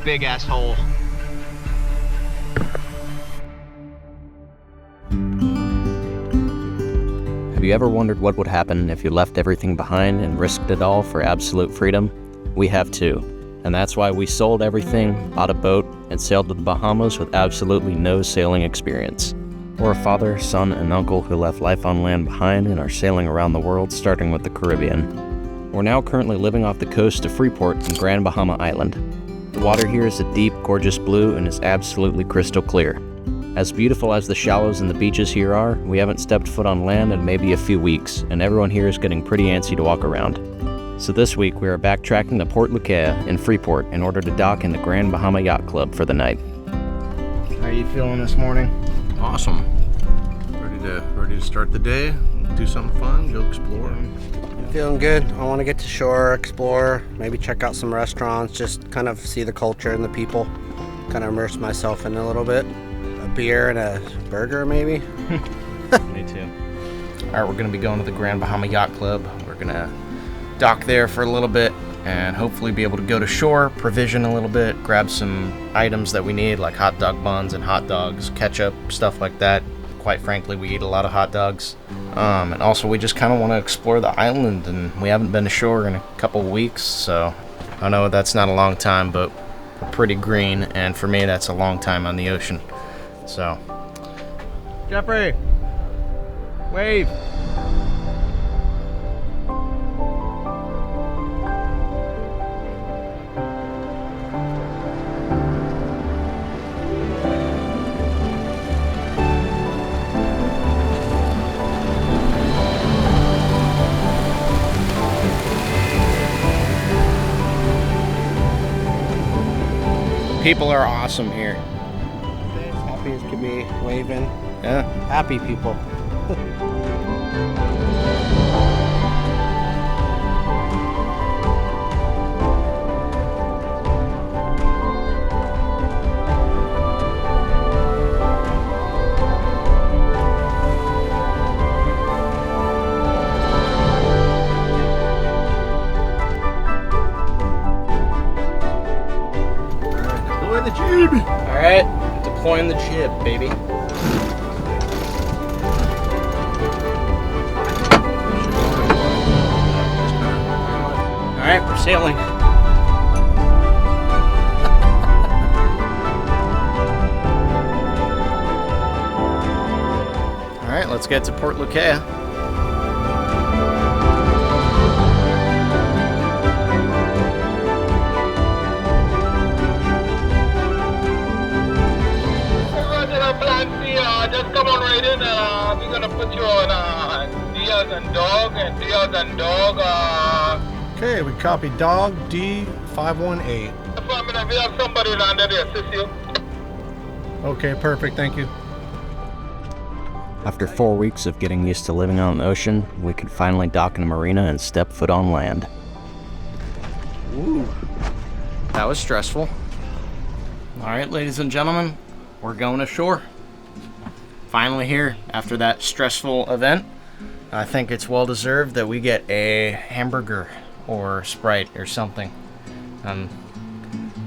big ass hole. Have you ever wondered what would happen if you left everything behind and risked it all for absolute freedom? We have too. And that's why we sold everything, bought a boat, and sailed to the Bahamas with absolutely no sailing experience. We're a father, son, and uncle who left life on land behind and are sailing around the world, starting with the Caribbean. We're now currently living off the coast of Freeport in Grand Bahama Island. The water here is a deep, gorgeous blue and is absolutely crystal clear. As beautiful as the shallows and the beaches here are, we haven't stepped foot on land in maybe a few weeks, and everyone here is getting pretty antsy to walk around. So this week we are backtracking to Port LUCAYA in Freeport in order to dock in the Grand Bahama Yacht Club for the night. How are you feeling this morning? Awesome. Ready to start the day, do something fun, go explore. Feeling good. I want to get to shore, explore, maybe check out some restaurants, just kind of see the culture and the people, kind of immerse myself in a little bit. A beer and a burger, maybe. Me too. All right, we're gonna be going to the Grand Bahama Yacht Club. We're gonna dock there for a little bit and hopefully be able to go to shore, provision a little bit, grab some items that we need like hot dog buns and hot dogs, ketchup, stuff like that. Quite frankly, we eat a lot of hot dogs. And also we just kind of want to explore the island, and we haven't been to shore in a couple weeks, so I know that's not a long time, but we're pretty green, and for me that's a long time on the ocean. So Jeffrey, wave. people are awesome here. As happy as can be, waving. Yeah. Happy people. The jib. All right, deploying the jib, baby. All right, we're sailing. All right, let's get to Port LUCAYA. Just come on right in. We're gonna put you on Diaz and Dog and Diaz and Dog. Okay, we copy Dog D518. We have somebody landed to assist you. Okay, perfect. Thank you. After 4 weeks of getting used to living on the ocean, we could finally dock in a marina and step foot on land. Ooh, that was stressful. All right, ladies and gentlemen, we're going ashore. Finally here, after that stressful event. I think it's well deserved that we get a hamburger or Sprite or something. And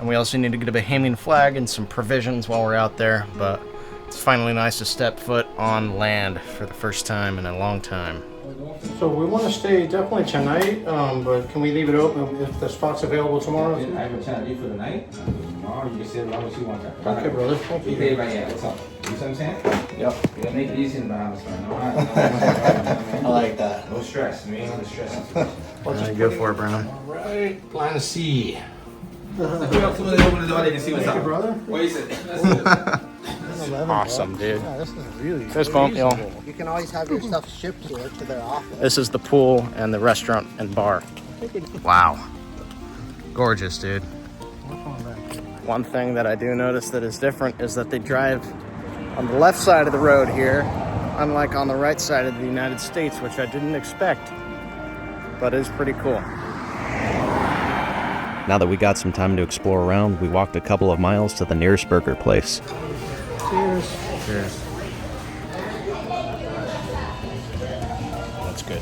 we also need to get a Bahamian flag and some provisions while we're out there, but it's finally nice to step foot on land for the first time in a long time. So we want to stay definitely tonight, but can we leave it open if the spot's available tomorrow? I have a chance to leave for the night. Tomorrow you can stay as long as you want. Okay, brother. Thank You you. pay right, yeah, what's up? You see what I'm saying? Yep. You gotta make it easy in the Bahamas, man. I like that. No stress, man. No stress. All right, go for it, Brown. All right, plan to see. Open the door, they can see what's Thank you, up. brother. What is it? Awesome, dude. Yeah, this is really Fist bump, y'all. You can always have your stuff shipped here to their office. This is the pool and the restaurant and bar. Wow. Gorgeous, dude. One thing that I do notice that is different is that they drive on the left side of the road here, unlike on the right side of the United States, which I didn't expect, but is pretty cool. Now that we got some time to explore around, we walked a couple of miles to the nearest burger place. Cheers. Cheers. That's good.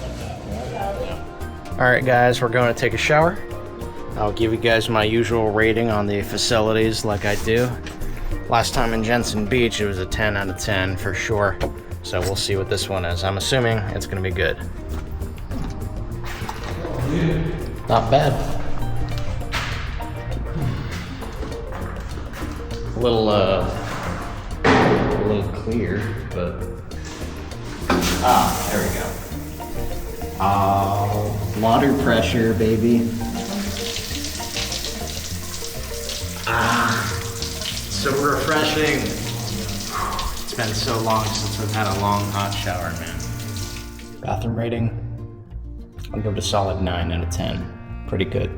All right, guys, we're going to take a shower. I'll give you guys my usual rating on the facilities like I do. Last time in Jensen Beach, it was a 10 out of 10 for sure. So we'll see what this one is. I'm assuming it's gonna be good. Not bad. A little clear, but there we go. Oh, water pressure, baby. So refreshing. It's been so long since we've had a long hot shower, man. Bathroom rating, I'll give it a solid 9 out of 10. Pretty good.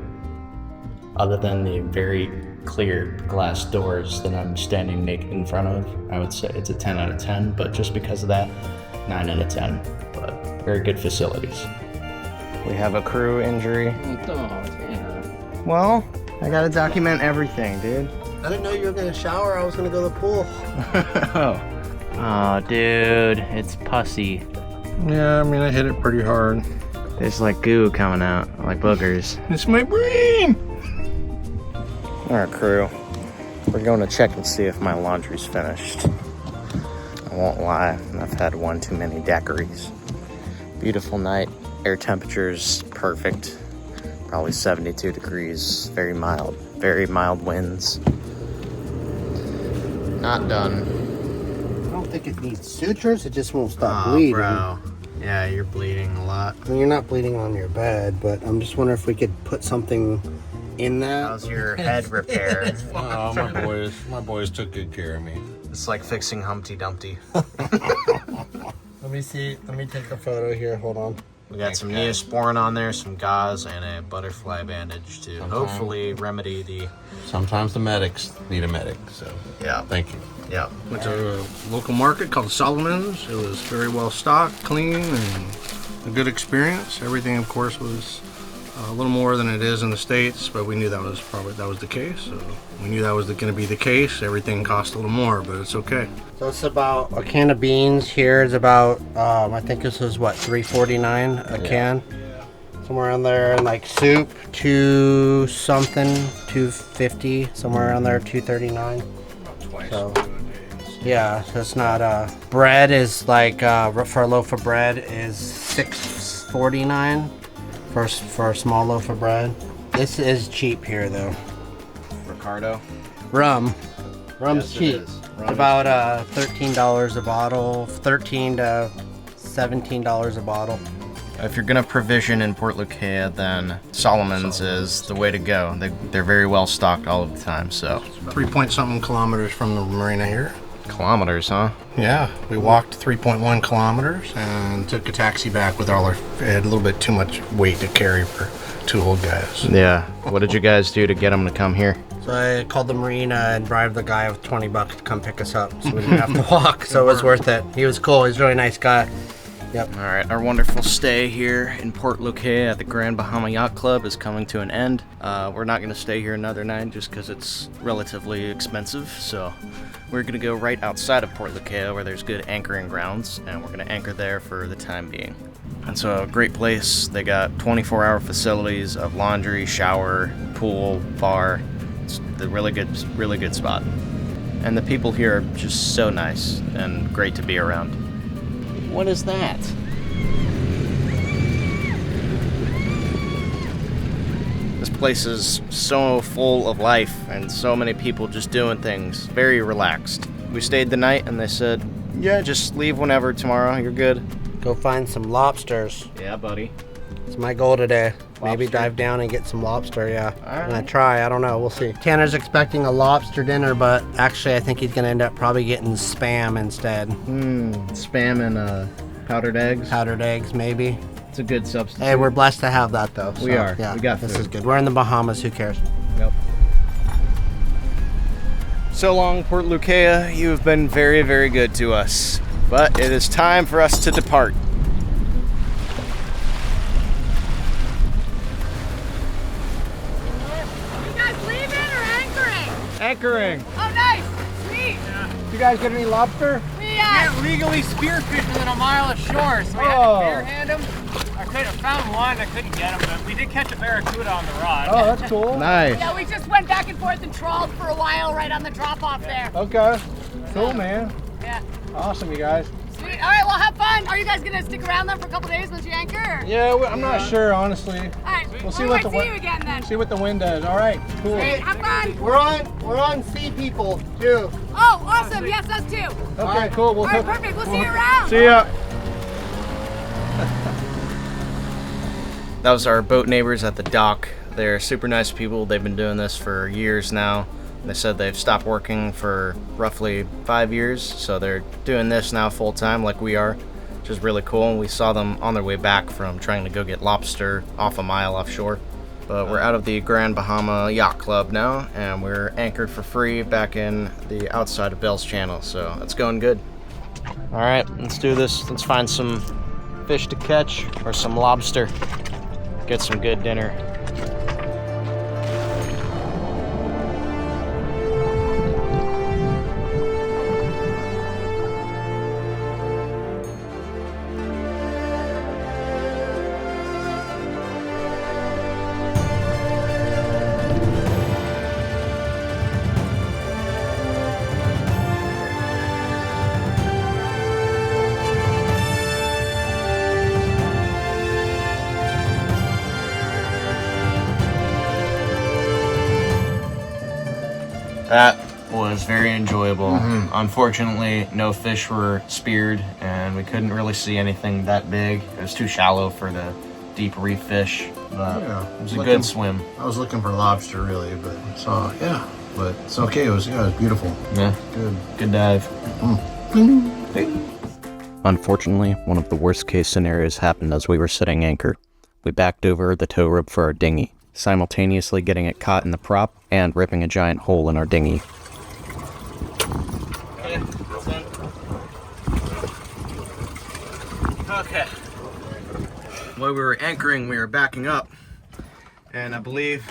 Other than the very clear glass doors that I'm standing naked in front of, I would say it's a 10 out of 10, but just because of that, 9 out of 10. But very good facilities. We have a crew injury. Well, I gotta document everything, dude. I didn't know you were gonna shower. I was gonna go to the pool. Oh, dude, it's pussy. Yeah, I mean, I hit it pretty hard. There's like goo coming out, like boogers. It's my brain! Alright, crew. We're going to check and see if my laundry's finished. I won't lie, I've had one too many daiquiris. Beautiful night. Air temperature's perfect. Probably 72 degrees. Very mild winds. Not done. I don't think it needs sutures. It just won't stop bleeding. Bro. Yeah, you're bleeding a lot. I mean, you're not bleeding on your bed, but I'm just wondering if we could put something in that. How's your head repair? Oh, my boys took good care of me. It's like fixing Humpty Dumpty. Let me see. Let me take a photo here. Hold on. We got some Neosporin on there, some gauze, and a butterfly bandage to hopefully remedy the... Sometimes the medics need a medic, so Yeah. thank you. Yeah. Went to a local market called Solomon's. It was very well stocked, clean, and a good experience. Everything, of course, was a little more than it is in the States, but we knew that was the case. So we knew that was going to be the case. Everything cost a little more, but it's okay. So it's about a can of beans here is about I think this was what, $3.49 a can, somewhere around there, and like soup $2.50, somewhere around there, $2.39. So yeah, so it's not bread is like for a loaf of bread is $6.49 for a small loaf of bread. This is cheap here though. Ricardo. Rum's Yes, it cheap. is. Rum It's about $13 a bottle, $13 to $17 a bottle. If you're gonna provision in Port LUCAYA, then Solomon's is the way to go. They're very well stocked all of the time, so. 3-point-something kilometers from the marina here. Kilometers, huh? Yeah, we walked 3.1 kilometers and took a taxi back with all our, it had a little bit too much weight to carry for 2 old guys. Yeah. What did you guys do to get them to come here? So I called the marina and bribed the guy with $20 to come pick us up, so we didn't have to walk. So it was worth it. He was cool. He's a really nice guy. Yep. All right, our wonderful stay here in Port LUCAYA at the Grand Bahama Yacht Club is coming to an end. We're not gonna stay here another night just because it's relatively expensive. So we're gonna go right outside of Port LUCAYA where there's good anchoring grounds, and we're gonna anchor there for the time being. And so a great place. They got 24-hour facilities of laundry, shower, pool, bar. It's a really good spot. And the people here are just so nice and great to be around. What is that? This place is so full of life and so many people just doing things. Very relaxed. We stayed the night and they said, yeah, just leave whenever tomorrow. You're good. Go find some lobsters. Yeah, buddy. It's my goal today. Maybe Lobster? dive down and get some lobster, yeah. All right. I'm gonna try, I don't know, we'll see. Tanner's expecting a lobster dinner, but actually I think he's gonna end up probably getting Spam instead. Spam and powdered eggs. Powdered eggs, maybe. It's a good substitute. Hey, we're blessed to have that though. We are. Yeah, We got this food. is good. We're in the Bahamas, who cares? Yep. So long, Port LUCAYA. You have been very, very good to us. But it is time for us to depart. You guys leaving or anchoring? Anchoring. Oh, nice. Sweet. You guys get any lobster? We can't legally spearfish within a mile of shore, so we had to barehand them. I could have found one, I couldn't get him, but we did catch a barracuda on the rod. Oh, that's cool. Nice. Yeah, we just went back and forth and trawled for a while right on the drop-off there. Okay. Cool, man. Yeah. Awesome, you guys. Sweet. All right, well, have fun. Are you guys going to stick around then for a couple days once you anchor? Or? Yeah, I'm not sure, honestly. All right. We'll see we what might the see you again then. See what the wind does. All right, cool. Sweet. Have fun. We're on Sea People too. Oh, awesome. Yes, us too. Okay, cool. All right, perfect. We'll see you around. See ya. That was our boat neighbors at the dock. They're super nice people. They've been doing this for years now. They said they've stopped working for roughly 5 years, so they're doing this now full time like we are, which is really cool. And we saw them on their way back from trying to go get lobster off a mile offshore. But we're out of the Grand Bahama Yacht Club now, and we're anchored for free back in the outside of Bell's Channel, so it's going good. All right, let's do this. Let's find some fish to catch or some lobster. Get some good dinner. That was very enjoyable. Unfortunately, no fish were speared, and we couldn't really see anything that big. It was too shallow for the deep reef fish, but it was a good swim. I was looking for lobster really, but yeah, but it's okay. It was beautiful. Yeah, good dive. Unfortunately, one of the worst case scenarios happened as we were setting anchor. We backed over the tow rope for our dinghy, simultaneously getting it caught in the prop and ripping a giant hole in our dinghy. Okay. While we were anchoring, we were backing up, and I believe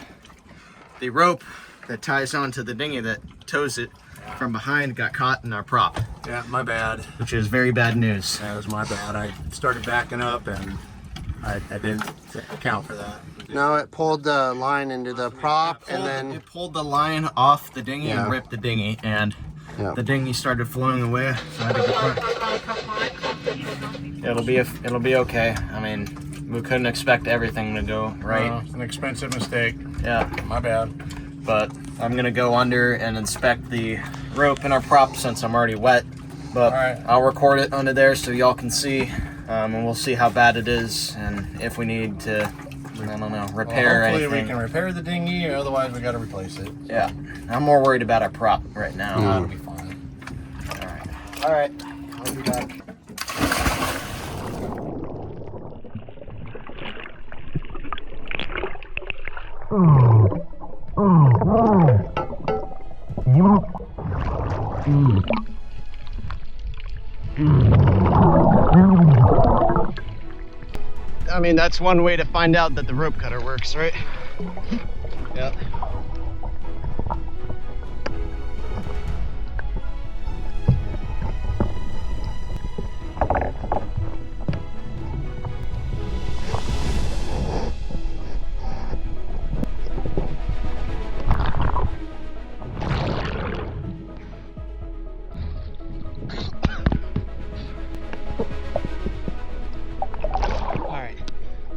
the rope that ties onto the dinghy that tows it from behind got caught in our prop. Yeah, my bad. Which is very bad news. That was my bad. I started backing up and I didn't account for that. No, it pulled the line into the prop and then it pulled the line off the dinghy and ripped the dinghy, and the dinghy started flowing away. So I had to get it'll be okay. I mean, we couldn't expect everything to go right. An expensive mistake. Yeah, My bad. but I'm gonna go under and inspect the rope in our prop since I'm already wet. But I'll record it under there so y'all can see, and we'll see how bad it is and if we need to, I don't know, repair anything. Hopefully we can repair the dinghy, or otherwise we got to replace it. Yeah, I'm more worried about our prop right now. That'll be fine. All right, I'll be back. I mean, that's one way to find out that the rope cutter works, right? Yeah.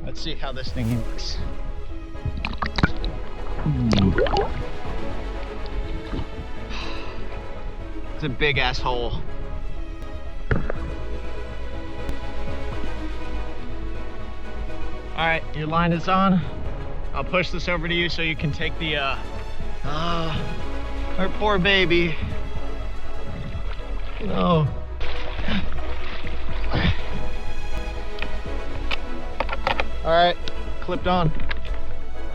Let's see how this thing works. It's a big ass hole. All right, your line is on. I'll push this over to you so you can take the, our poor baby. No. All right, clipped on.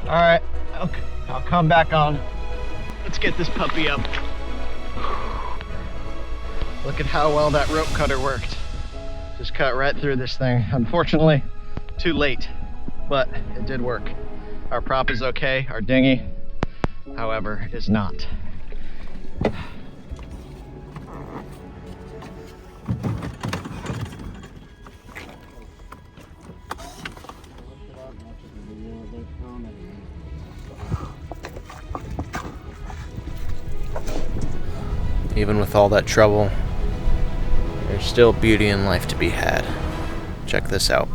All right, okay, I'll come back on. Let's get this puppy up. Look at how well that rope cutter worked. Just cut right through this thing. Unfortunately, too late, but it did work. Our prop is okay, our dinghy, however, is not. even with all that trouble, there's still beauty in life to be had. Check this out.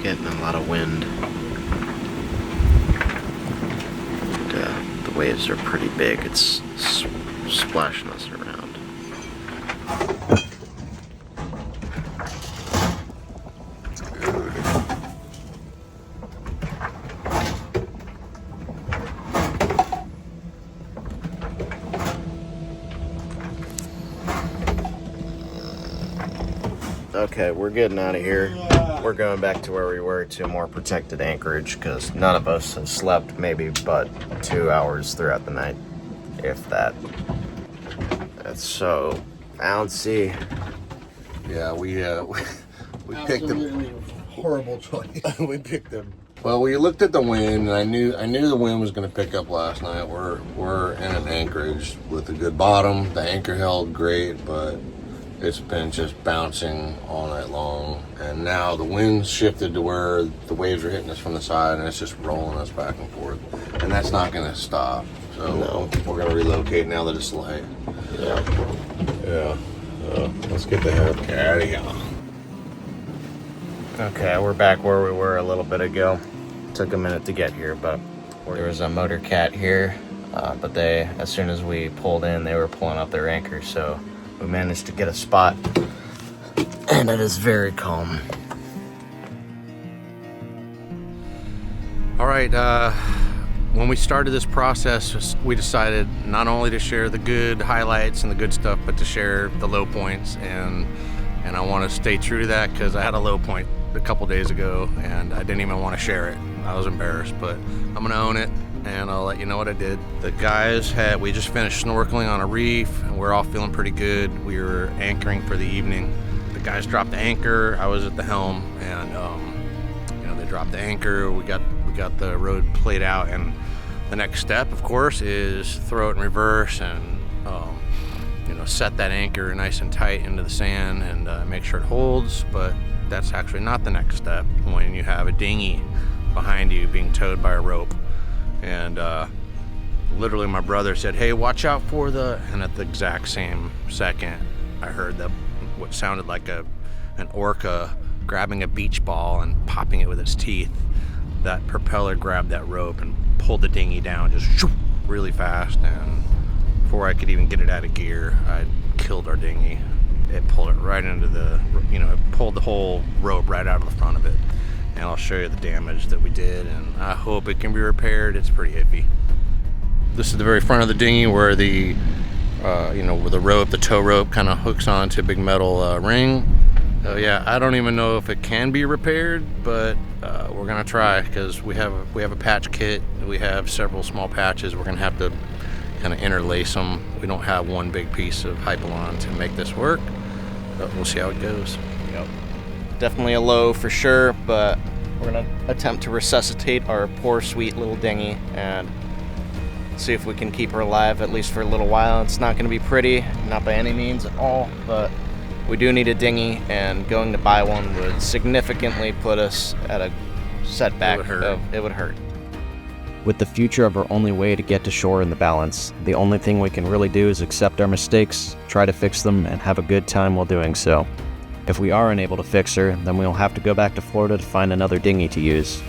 Getting a lot of wind. The waves are pretty big. It's splashing us around. Okay, we're getting out of here. We're going back to where we were, to a more protected anchorage, because none of us have slept maybe but 2 hours throughout the night, if that. That's so bouncy. Yeah, we picked them. Horrible choice. We picked them. Well, we looked at the wind, and I knew the wind was going to pick up last night. We're in an anchorage with a good bottom. The anchor held great, but it's been just bouncing all night long, and now the wind's shifted to where the waves are hitting us from the side, and it's just rolling us back and forth, and that's not going to stop. So no, we're going to relocate now that it's light. Yeah. Let's get the heck out of here. Okay, we're back where we were a little bit ago. Took a minute to get here, but there was a motor cat here, but as soon as we pulled in, they were pulling up their anchor, so we managed to get a spot, and it is very calm. All right, when we started this process, we decided not only to share the good highlights and the good stuff, but to share the low points, and I want to stay true to that, because I had a low point a couple days ago, and I didn't even want to share it. I was embarrassed, but I'm going to own it, and I'll let you know what I did. The guys we just finished snorkeling on a reef, and we're all feeling pretty good. We were anchoring for the evening. The guys dropped the anchor. I was at the helm, and they dropped the anchor. We got the road played out, and the next step, of course, is throw it in reverse and set that anchor nice and tight into the sand and make sure it holds. But that's actually not the next step when you have a dinghy behind you being towed by a rope. And literally my brother said, "Hey, watch out for and at the exact same second I heard what sounded like an orca grabbing a beach ball and popping it with its teeth. That propeller grabbed that rope and pulled the dinghy down just really fast, and before I could even get it out of gear, I killed our dinghy. It pulled it right into it pulled the whole rope right out of the front of it. And I'll show you the damage that we did, and I hope it can be repaired. It's pretty iffy." This is the very front of the dinghy where the where the tow rope kind of hooks onto a big metal ring. So yeah, I don't even know if it can be repaired, but we're gonna try, because we have a patch kit. We have several small patches. We're gonna have to kind of interlace them. We don't have one big piece of Hypalon to make this work, but we'll see how it goes. Yep. Definitely a low for sure, but we're gonna attempt to resuscitate our poor sweet little dinghy and see if we can keep her alive, at least for a little while. It's not gonna be pretty, not by any means at all, but we do need a dinghy, and going to buy one would significantly put us at a setback. It would hurt. With the future of our only way to get to shore in the balance, the only thing we can really do is accept our mistakes, try to fix them, and have a good time while doing so. If we are unable to fix her, then we'll have to go back to Florida to find another dinghy to use.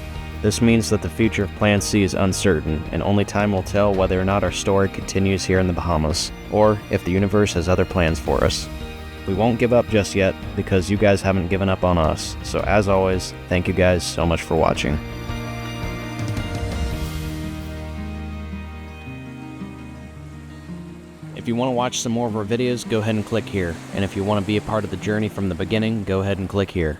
This means that the future of Plan C is uncertain, and only time will tell whether or not our story continues here in the Bahamas, or if the universe has other plans for us. We won't give up just yet, because you guys haven't given up on us, so as always, thank you guys so much for watching. If you want to watch some more of our videos, go ahead and click here, and if you want to be a part of the journey from the beginning, go ahead and click here.